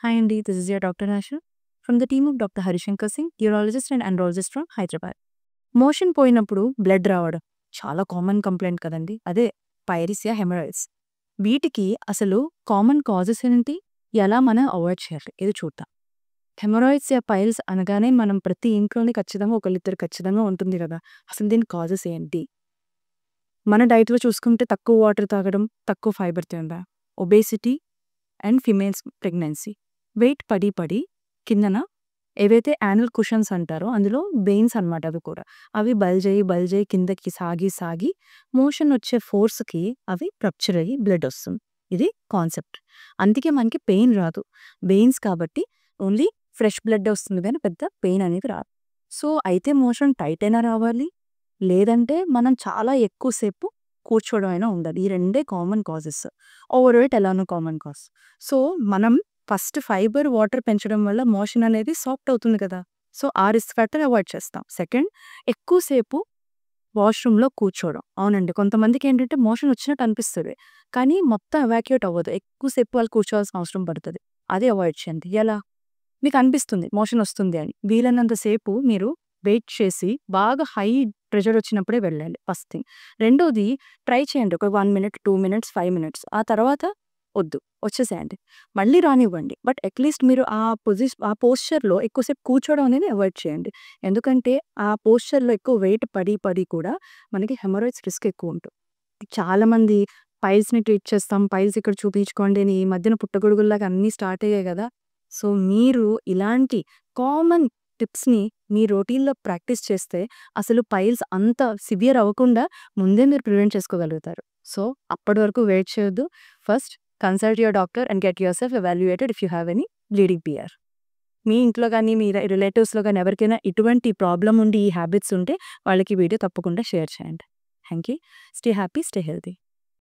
Hi Andy, this is your Dr. Ashu from the team of Dr. Harishankar Singh, urologist and andrologist from Hyderabad. Motion పోయినప్పుడు blood రావడం చాలా common complaint కదండి. అదే పైరిసియా haemorrhoids. వీటికి అసలు common causes ఏంటి? ఎలా మనం అవాయిడ్ చేయాలి? ఇది చూద్దాం. హెమరాయిడ్స్ యా పైల్స్ అనగానే మనం ప్రతి ఇంట్లోనే ఖచ్చితంగా ఒకళ్ళిద్దరు ఖచ్చితంగా ఉంటుంది కదా. అసలు దీని కాజెస్ ఏంటి? మన డైట్‌లో చూసుకుంటే తక్కువ వాటర్ తాగడం, తక్కువ ఫైబర్ తినడం, obesity and females pregnancy. Weight పడి కిందన ఏవైతే యానల్ కుషన్స్ అంటారో అందులో వెయిన్స్ అనమాట అవి కూడా. అవి బల్జ్ అయ్యి కిందకి సాగి మోషన్ వచ్చే ఫోర్స్‌కి అవి రప్చర్ అయ్యి బ్లడ్ వస్తుంది. ఇది కాన్సెప్ట్. అందుకే మనకి పెయిన్ రాదు. వెయిన్స్ కాబట్టి ఓన్లీ ఫ్రెష్ బ్లడ్డే వస్తుంది గానీ పెద్ద పెయిన్ అనేది రాదు. సో, అయితే మోషన్ టైట్ అయినా రావాలి, లేదంటే మనం చాలా ఎక్కువ సేపు కూర్చోవడం అయినా ఉండాలి. ఈ రెండే కామన్ కాజెస్. ఓవర్ వెయిట్ ఎలానో కామన్ కాజ్. సో, మనం ఫస్ట్ ఫైబర్, వాటర్ పెంచడం వల్ల మోషన్ అనేది సాఫ్ట్ అవుతుంది కదా. సో, ఆ రిస్క్ ఫ్యాక్టర్ అవాయిడ్ చేస్తాం. సెకండ్, ఎక్కువ సేపు వాష్‌రూమ్‌లో కూర్చోవడం. అవునండి. కొంతమందికేంటంటే మోషన్ వచ్చినట్టు అనిపిస్తది. కానీ మొత్తం ఎవాక్యుయేట్ అవ్వదు. ఎక్కువ సేపు వాళ్ళు కూర్చోవాల్సిన అవసరం పడతది. అది అవాయిడ్ చేయండి. ఎలా? మీకు అనిపిస్తుంది మోషన్ వస్తుంది అని. వీలైనంత సేపు మీరు వెయిట్ చేసి బాగా హై ప్రెషర్ వచ్చినప్పుడే వెళ్ళాలి ఫస్ట్ థింగ్. రెండోది, ట్రై చేయండి ఒక 1 మినిట్, 2 మినిట్స్, 5 మినిట్స్. ఆ తర్వాత వద్దు, వచ్చేసేయండి. మళ్ళీ రానివ్వండి. బట్ అట్‌లీస్ట్ మీరు ఆ పోస్చర్‌లో ఎక్కువసేపు కూర్చోవడం అనేది అవాయిడ్ చేయండి. ఎందుకంటే ఆ పోస్చర్‌లో ఎక్కువ వెయిట్ పడి కూడా మనకి హెమరాయిడ్స్ రిస్క్ ఎక్కువ ఉంటుంది. చాలామంది పైల్స్‌ని ట్రీట్ చేస్తాం. పైల్స్ ఇక్కడ చూపించుకోండి అని ఈ మధ్యన పుట్టగొడుగుల్లాగా అన్నీ స్టార్ట్ అయ్యాయి కదా. సో, మీరు ఇలాంటి కామన్ టిప్స్‌ని మీ రొటీన్‌లో ప్రాక్టీస్ చేస్తే అసలు పైల్స్ అంత సివియర్ అవ్వకుండా ముందే మీరు ప్రివెంట్ చేసుకోగలుగుతారు. సో, అప్పటి వరకు వెయిట్ చేయొద్దు. First consult your doctor and get yourself evaluated if you have any bleeding PR. మీ ఇంట్లో గానీ, మీ రిలేటివ్స్‌లో గానీ ఎవరికైనా ఇటువంటి ప్రాబ్లమ్ ఉండి, ఈ హ్యాబిట్స్ ఉంటే వాళ్ళకి ఈ వీడియో తప్పకుండా షేర్ చేయండి. Thank you. Stay happy, stay healthy.